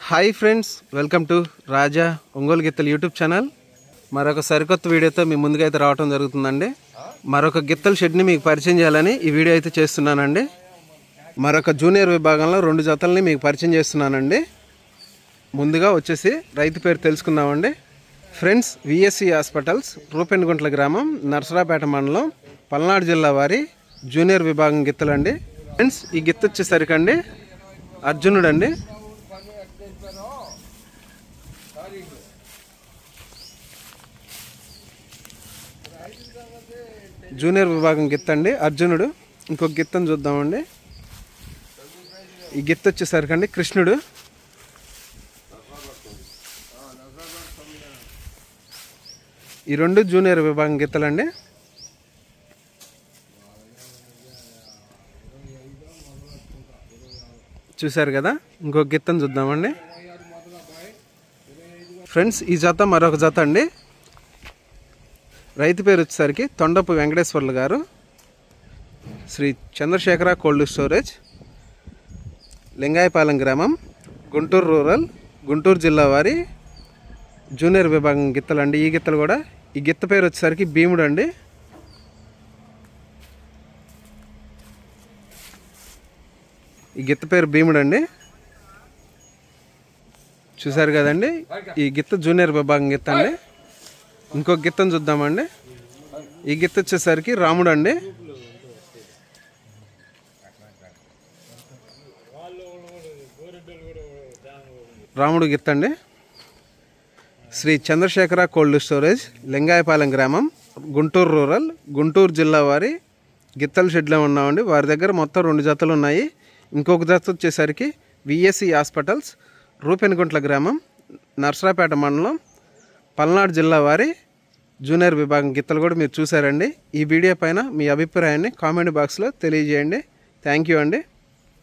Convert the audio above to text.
Hi friends, welcome to రాజా ఒంగోలు గిత్తలు YouTube channel. మరొక సరికొత్త వీడియోతో మీ ముందుగా అయితే రావడం జరుగుతుందండి. మరొక గిత్తల షెడ్ని మీకు పరిచయం చేయాలని ఈ వీడియో అయితే చేస్తున్నానండి. మరొక జూనియర్ విభాగంలో 2 జతల్ని మీకు పరిచయం చేస్తున్నానండి. ముందుగా వచ్చేసి రైతు పేరు తెలుసుకుందామండి. ఫ్రెండ్స్, విఎస్సి హాస్పిటల్స్, రూపెన్గుంట్ల గ్రామం, నర్సరాపేట మండలం, పల్నాడు జిల్లా వారి జూనియర్ విభాగం గిత్తలండి. ఫ్రెండ్స్, ఈ గిత్త వచ్చేసరికండి అర్జునుడు అండి. జూనియర్ విభాగం గిత్త అండి, అర్జునుడు. ఇంకొక గిత్తను చూద్దామండి. ఈ గిత్త వచ్చేసరికండి కృష్ణుడు. ఈ 2 జూనియర్ విభాగం గిత్తలండి. చూశారు కదా. ఇంకొక గిత్తను చూద్దామండి. ఫ్రెండ్స్, ఈ జత మరొక జత అండి. రైతు పేరు వచ్చేసరికి తొండపు వెంకటేశ్వర్లు గారు, శ్రీ చంద్రశేఖర కోల్డ్ స్టోరేజ్, లింగాయపాలెం గ్రామం, గుంటూరు రూరల్, గుంటూరు జిల్లా వారి జూనియర్ విభాగం గిత్తలండి. ఈ గిత్తలు కూడా, ఈ గిత్త పేరు వచ్చేసరికి భీముడు అండి. ఈ గిత్త పేరు భీముడు అండి. చూసారు కదండి. ఈ గిత్త జూనియర్ విభాగం గిత్త అండి. ఇంకొక గిత్తను చూద్దామండి. ఈ గిత్త వచ్చేసరికి రాముడు అండి. రాముడు గిత్త అండి. శ్రీ చంద్రశేఖర కోల్డ్ స్టోరేజ్, లింగాయపాలెం గ్రామం, గుంటూరు రూరల్, గుంటూరు జిల్లా వారి గిత్తల షెడ్లో ఉన్నామండి. వారి దగ్గర మొత్తం 2 జతలు ఉన్నాయి. ఇంకొక జత వచ్చేసరికి విఎస్సి హాస్పిటల్స్, రూపెన్గుంట్ల గ్రామం, నర్సరాపేట మండలం, పల్నాడు జిల్లా వారి జూనియర్ విభాగం గిత్తలు కూడా మీరు చూసారండి. ఈ వీడియో పైన మీ అభిప్రాయాన్ని కామెంట్ బాక్స్లో తెలియజేయండి. థ్యాంక్ యూ అండి.